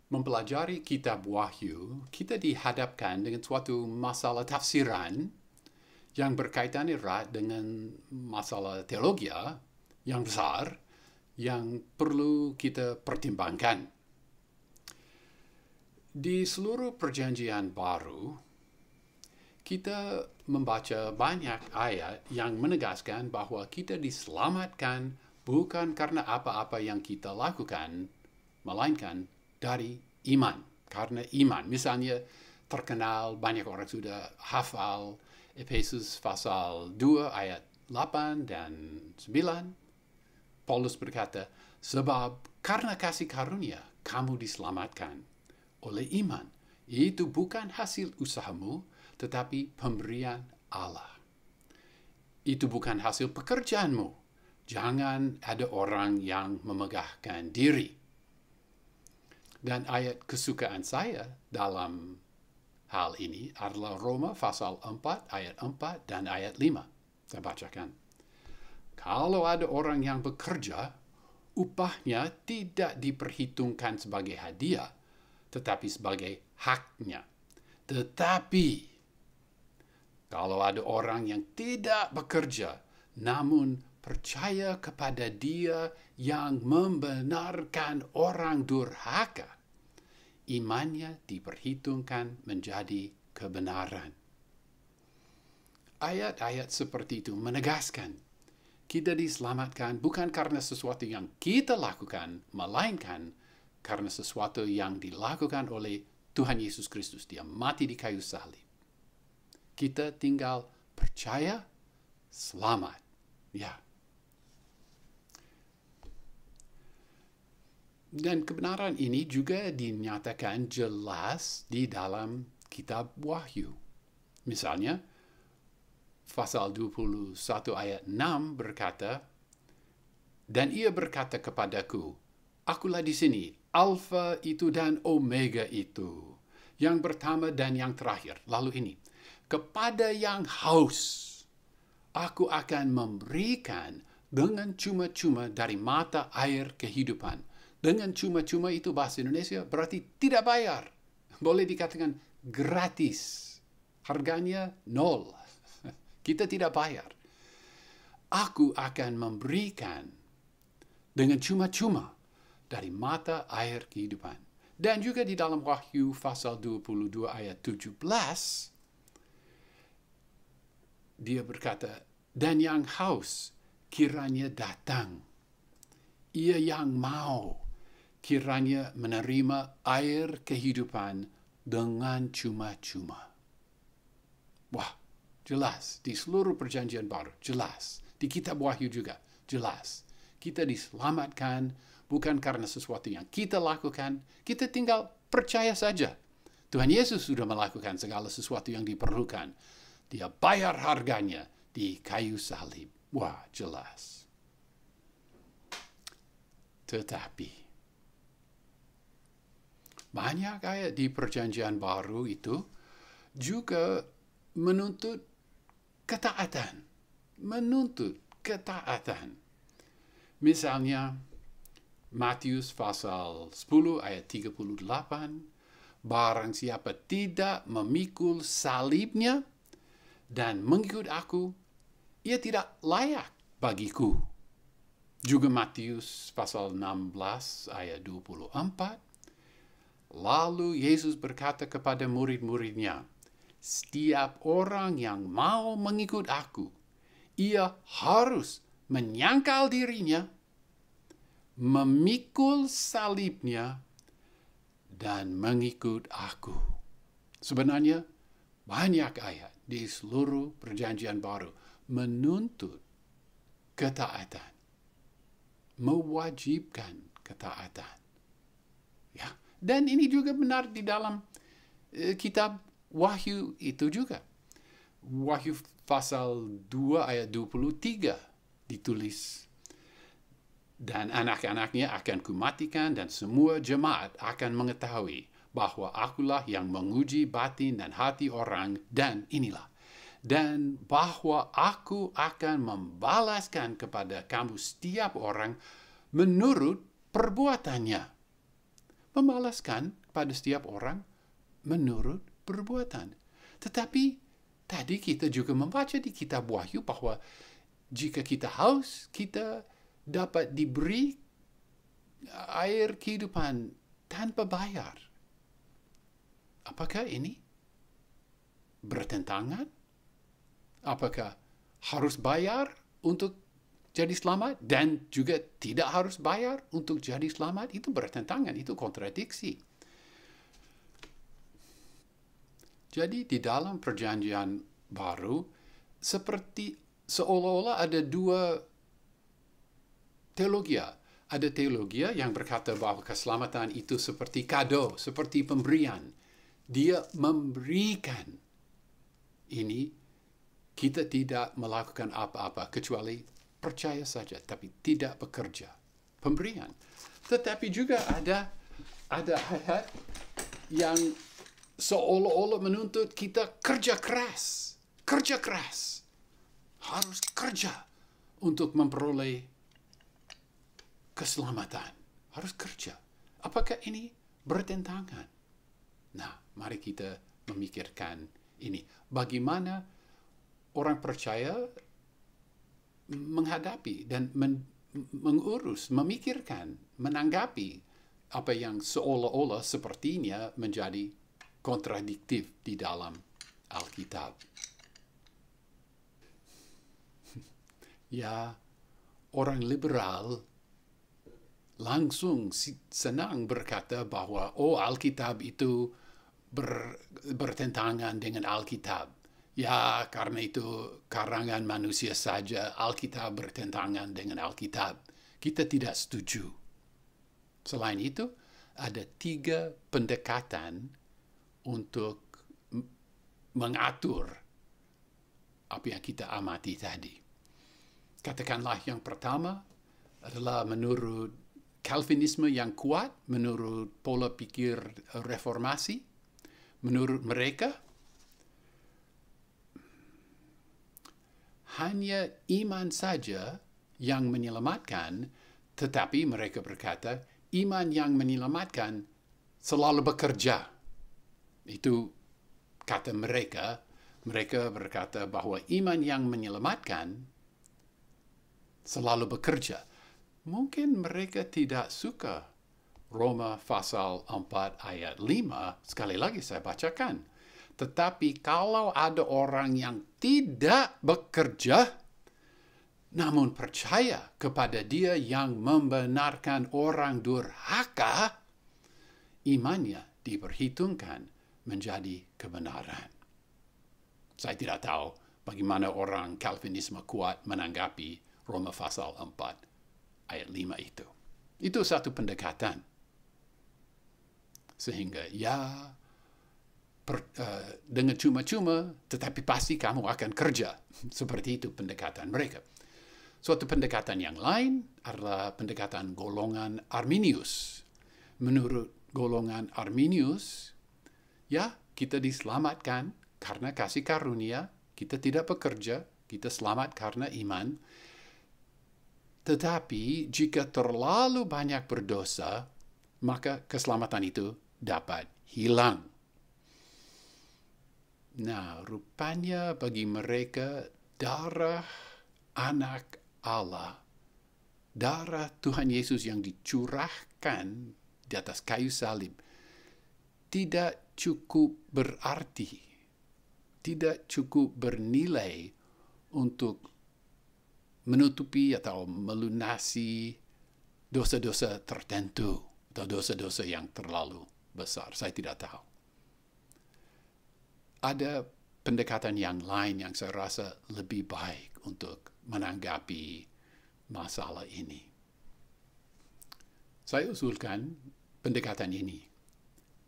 mempelajari kitab Wahyu, kita dihadapkan dengan suatu masalah tafsiran yang berkaitan erat dengan masalah teologi yang besar yang perlu kita pertimbangkan. Di seluruh perjanjian baru, kita membaca banyak ayat yang menegaskan bahwa kita diselamatkan bukan karena apa-apa yang kita lakukan, melainkan dari iman. Karena iman, misalnya terkenal, banyak orang sudah hafal Efesus pasal 2 ayat 8 dan 9. Paulus berkata, sebab karena kasih karunia kamu diselamatkan oleh iman. Itu bukan hasil usahamu, tetapi pemberian Allah. Itu bukan hasil pekerjaanmu. Jangan ada orang yang memegahkan diri. Dan ayat kesukaan saya dalam hal ini adalah Roma pasal 4 ayat 4 dan ayat 5. Saya bacakan. Kalau ada orang yang bekerja, upahnya tidak diperhitungkan sebagai hadiah, tetapi sebagai haknya. Tetapi, kalau ada orang yang tidak bekerja, namun percaya kepada Dia yang membenarkan orang durhaka, imannya diperhitungkan menjadi kebenaran. Ayat-ayat seperti itu menegaskan kita diselamatkan bukan karena sesuatu yang kita lakukan, melainkan karena sesuatu yang dilakukan oleh Tuhan Yesus Kristus. Dia mati di kayu salib. Kita tinggal percaya, selamat. Ya. Dan kebenaran ini juga dinyatakan jelas di dalam kitab Wahyu. Misalnya, pasal 21 ayat 6 berkata, dan ia berkata kepadaku, akulah di sini, Alfa itu dan Omega itu, yang pertama dan yang terakhir. Lalu ini, kepada yang haus, aku akan memberikan dengan cuma-cuma dari mata air kehidupan. Dengan cuma-cuma itu bahasa Indonesia berarti tidak bayar. Boleh dikatakan gratis. Harganya 0. Kita tidak bayar. Aku akan memberikan dengan cuma-cuma dari mata air kehidupan. Dan juga di dalam Wahyu pasal 22 ayat 17, dia berkata, dan yang haus kiranya datang. Ia yang mau kiranya menerima air kehidupan dengan cuma-cuma. Wah, jelas. Di seluruh perjanjian baru, jelas. Di kitab Wahyu juga, jelas. Kita diselamatkan bukan karena sesuatu yang kita lakukan. Kita tinggal percaya saja. Tuhan Yesus sudah melakukan segala sesuatu yang diperlukan. Dia bayar harganya di kayu salib. Wah, jelas. Tetapi, banyak ayat di perjanjian baru itu juga menuntut ketaatan. Menuntut ketaatan. Misalnya, Matius pasal 10 ayat 38, barang siapa tidak memikul salibnya dan mengikut aku, ia tidak layak bagiku. Juga Matius pasal 16 ayat 24, lalu Yesus berkata kepada murid-muridnya, setiap orang yang mau mengikut aku, ia harus menyangkal dirinya, memikul salibnya, dan mengikut aku. Sebenarnya, banyak ayat di seluruh perjanjian baru menuntut ketaatan, mewajibkan ketaatan. Ya, dan ini juga benar di dalam kitab Wahyu itu juga. Wahyu pasal 2 ayat 23 ditulis, dan anak-anaknya akan kumatikan dan semua jemaat akan mengetahui bahwa akulah yang menguji batin dan hati orang, dan inilah, dan bahwa aku akan membalaskan kepada kamu setiap orang menurut perbuatannya. membalaskan pada setiap orang menurut perbuatan. Tetapi tadi kita juga membaca di kitab Wahyu bahwa jika kita haus, kita dapat diberi air kehidupan tanpa bayar. Apakah ini bertentangan? Apakah harus bayar untuk jadi selamat dan juga tidak harus bayar untuk jadi selamat? Itu bertentangan, itu kontradiksi. Jadi di dalam perjanjian baru, seperti seolah-olah ada dua teologi. Ada teologi yang berkata bahwa keselamatan itu seperti kado, seperti pemberian. Dia memberikan ini, kita tidak melakukan apa-apa kecuali percaya saja, tapi tidak bekerja. Pemberian. Tetapi juga ada ayat yang seolah-olah menuntut kita kerja keras. Kerja keras. Harus kerja untuk memperoleh keselamatan. Harus kerja. Apakah ini bertentangan? Nah, mari kita memikirkan ini. Bagaimana orang percaya menghadapi dan mengurus, memikirkan, menanggapi apa yang seolah-olah sepertinya menjadi kontradiktif di dalam Alkitab. Ya, orang liberal langsung senang berkata bahwa Alkitab itu bertentangan dengan Alkitab. Ya, karena itu karangan manusia saja, Alkitab bertentangan dengan Alkitab. Kita tidak setuju. Selain itu, ada 3 pendekatan untuk mengatur apa yang kita amati tadi. Katakanlah yang pertama adalah menurut Calvinisme yang kuat, menurut pola pikir reformasi, menurut mereka, hanya iman saja yang menyelamatkan, tetapi mereka berkata, iman yang menyelamatkan selalu bekerja. Itu kata mereka. Mereka berkata bahwa iman yang menyelamatkan selalu bekerja. Mungkin mereka tidak suka Roma pasal 4 ayat 5, sekali lagi saya bacakan. Tetapi kalau ada orang yang tidak bekerja, namun percaya kepada Dia yang membenarkan orang durhaka, imannya diperhitungkan menjadi kebenaran. Saya tidak tahu bagaimana orang Calvinisme kuat menanggapi Roma pasal 4 ayat 5 itu. Itu satu pendekatan. Sehingga dengan cuma-cuma, tetapi pasti kamu akan kerja. Seperti itu pendekatan mereka. Suatu pendekatan yang lain adalah pendekatan golongan Arminius. Menurut golongan Arminius, kita diselamatkan karena kasih karunia, kita tidak bekerja, kita selamat karena iman. Tetapi jika terlalu banyak berdosa, maka keselamatan itu dapat hilang. Nah, rupanya bagi mereka darah anak Allah, darah Tuhan Yesus yang dicurahkan di atas kayu salib, tidak cukup berarti, tidak cukup bernilai untuk menutupi atau melunasi dosa-dosa tertentu atau dosa-dosa yang terlalu besar. Saya tidak tahu. Ada pendekatan yang lain yang saya rasa lebih baik untuk menanggapi masalah ini. Saya usulkan pendekatan ini.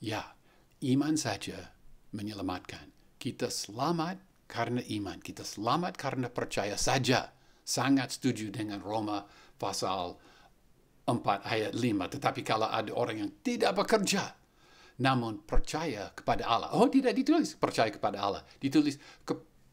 Ya, iman saja menyelamatkan. Kita selamat karena iman. Kita selamat karena percaya saja. Sangat setuju dengan Roma pasal 4 ayat 5. Tetapi kalau ada orang yang tidak bekerja, namun percaya kepada Allah. Tidak ditulis percaya kepada Allah. Ditulis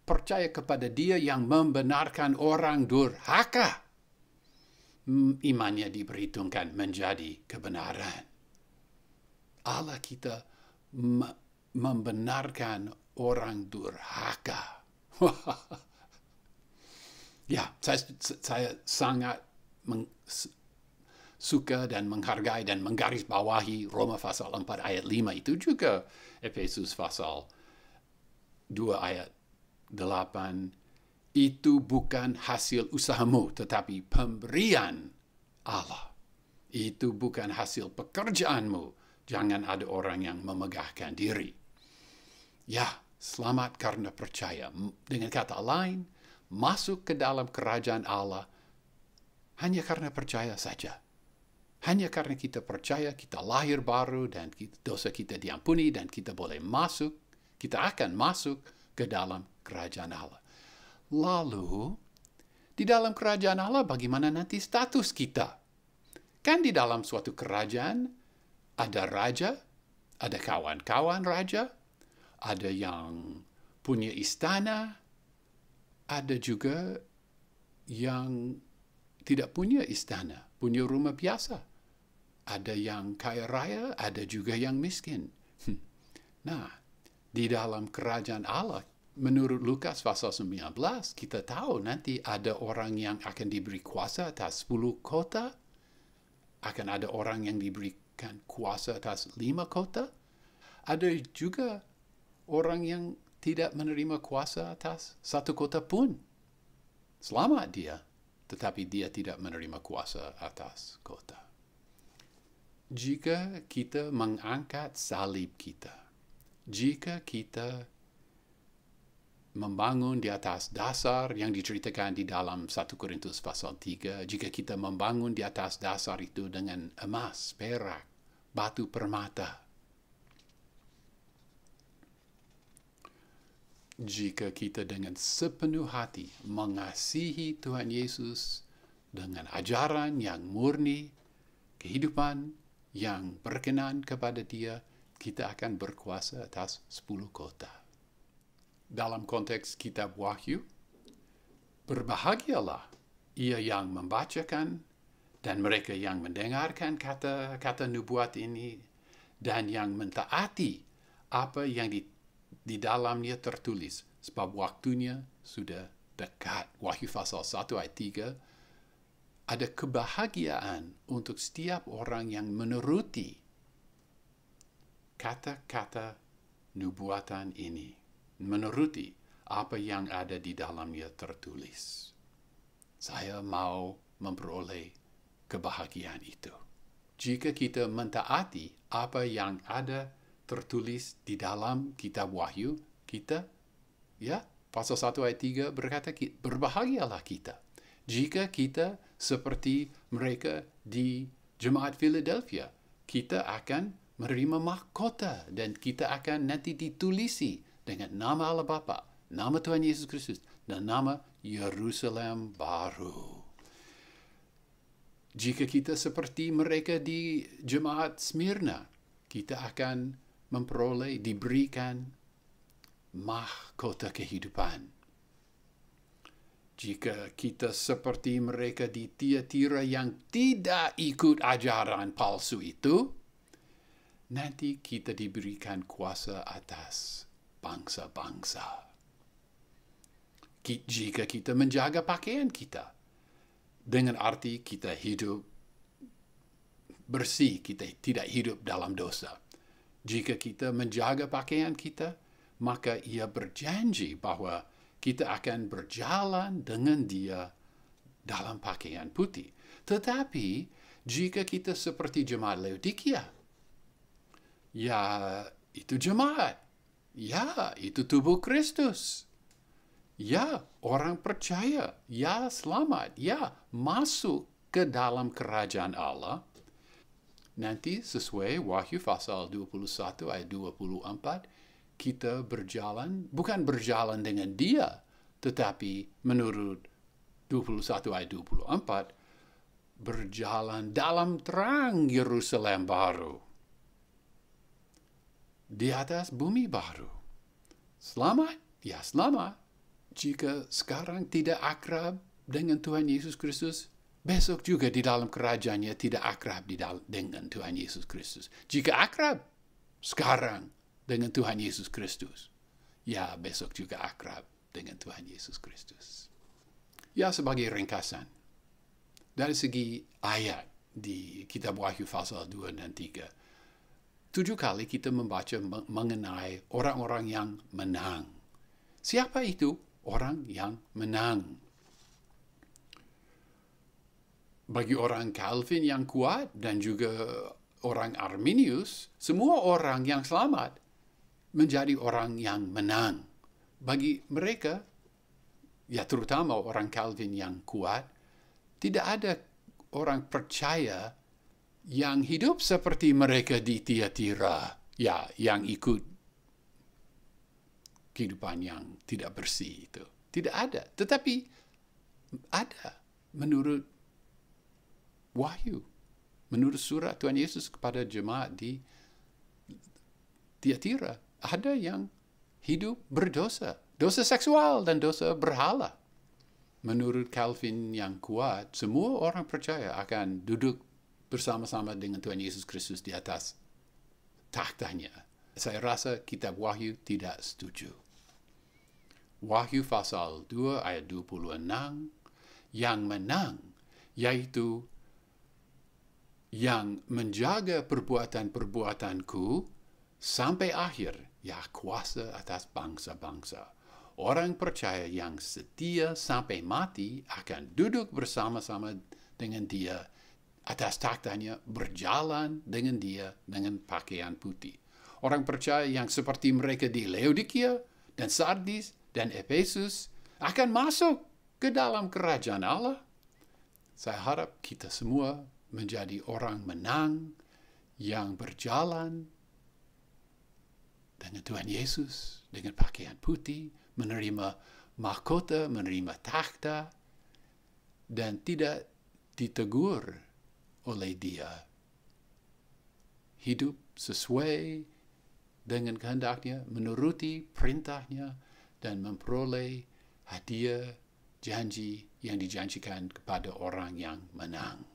percaya kepada Dia yang membenarkan orang durhaka. Imannya diperhitungkan menjadi kebenaran. Allah kita membenarkan orang durhaka. Ya, saya sangat suka dan menghargai dan menggarisbawahi Roma pasal 4 ayat 5 itu juga Efesus pasal 2 ayat 8. Itu bukan hasil usahamu, tetapi pemberian Allah. Itu bukan hasil pekerjaanmu. Jangan ada orang yang memegahkan diri. Ya, selamat karena percaya. Dengan kata lain, masuk ke dalam kerajaan Allah hanya karena percaya saja. Hanya karena kita percaya, kita lahir baru dan dosa kita diampuni dan kita boleh masuk, kita akan masuk ke dalam kerajaan Allah. Lalu, di dalam kerajaan Allah bagaimana nanti status kita? Kan di dalam suatu kerajaan ada raja, ada kawan-kawan raja, ada yang punya istana, ada juga yang tidak punya istana, punya rumah biasa. Ada yang kaya raya, ada juga yang miskin. Nah, di dalam kerajaan Allah, menurut Lukas pasal 19, kita tahu nanti ada orang yang akan diberi kuasa atas 10 kota, akan ada orang yang diberikan kuasa atas 5 kota, ada juga orang yang tidak menerima kuasa atas 1 kota pun. Selamat dia, tetapi dia tidak menerima kuasa atas kota. Jika kita mengangkat salib kita, jika kita membangun di atas dasar yang diceritakan di dalam 1 Korintus pasal 3, jika kita membangun di atas dasar itu dengan emas, perak, batu permata, jika kita dengan sepenuh hati mengasihi Tuhan Yesus dengan ajaran yang murni, kehidupan yang berkenan kepada Dia, kita akan berkuasa atas 10 kota. Dalam konteks kitab Wahyu, berbahagialah ia yang membacakan dan mereka yang mendengarkan kata-kata nubuat ini dan yang mentaati apa yang di dalamnya tertulis, sebab waktunya sudah dekat. Wahyu pasal 1 ayat 3, ada kebahagiaan untuk setiap orang yang menuruti kata-kata nubuatan ini, menuruti apa yang ada di dalamnya tertulis. Saya mau memperoleh kebahagiaan itu. Jika kita mentaati apa yang ada tertulis di dalam kitab Wahyu, kita, ya, pasal 1 ayat 3 berkata, berbahagialah kita. Jika kita seperti mereka di Jemaat Philadelphia, kita akan menerima mahkota dan kita akan nanti ditulisi dengan nama Allah Bapa, nama Tuhan Yesus Kristus, dan nama Yerusalem baru. Jika kita seperti mereka di Jemaat Smyrna, kita akan memperoleh, diberikan mahkota kehidupan. Jika kita seperti mereka di Tiatira yang tidak ikut ajaran palsu itu, nanti kita diberikan kuasa atas bangsa-bangsa. Jika kita menjaga pakaian kita, dengan arti kita hidup bersih, kita tidak hidup dalam dosa. Jika kita menjaga pakaian kita, maka ia berjanji bahwa kita akan berjalan dengan Dia dalam pakaian putih. Tetapi, jika kita seperti jemaat Laodikia, ya, itu jemaat. Ya, itu tubuh Kristus. Ya, orang percaya. Ya, selamat. Ya, masuk ke dalam kerajaan Allah. Nanti sesuai Wahyu pasal 21 ayat 24, kita berjalan, bukan berjalan dengan Dia, tetapi menurut 21 ayat 24, berjalan dalam terang Yerusalem baru, di atas bumi baru. Selamat, ya selamat. Jika sekarang tidak akrab dengan Tuhan Yesus Kristus, besok juga di dalam kerajaannya tidak akrab dengan Tuhan Yesus Kristus. Jika akrab, sekarang dengan Tuhan Yesus Kristus, ya besok juga akrab dengan Tuhan Yesus Kristus. Ya, sebagai ringkasan, dari segi ayat di Kitab Wahyu pasal 2 dan 3, 7 kali kita membaca mengenai orang-orang yang menang. Siapa itu orang yang menang? Bagi orang Calvin yang kuat dan juga orang Arminius, semua orang yang selamat menjadi orang yang menang. Bagi mereka, ya terutama orang Calvin yang kuat, tidak ada orang percaya yang hidup seperti mereka di Tiatira, ya, yang ikut kehidupan yang tidak bersih itu. Tidak ada. Tetapi ada menurut Wahyu, menurut surat Tuhan Yesus kepada jemaat di Tiatira, ada yang hidup berdosa, dosa seksual dan dosa berhala. Menurut Calvin yang kuat, semua orang percaya akan duduk bersama-sama dengan Tuhan Yesus Kristus di atas tahtanya. Saya rasa kitab Wahyu tidak setuju. Wahyu pasal 2 ayat 26, yang menang, yaitu yang menjaga perbuatan-perbuatanku sampai akhir, ya kuasa atas bangsa-bangsa. Orang percaya yang setia sampai mati akan duduk bersama-sama dengan dia atas taktanya, berjalan dengan dia dengan pakaian putih. Orang percaya yang seperti mereka di Laodikia dan Sardis dan Efesus akan masuk ke dalam kerajaan Allah. Saya harap kita semua menjadi orang menang yang berjalan dengan Tuhan Yesus, dengan pakaian putih, menerima mahkota, menerima takhta, dan tidak ditegur oleh dia. Hidup sesuai dengan kehendaknya, menuruti perintahnya, dan memperoleh hadiah janji yang dijanjikan kepada orang yang menang.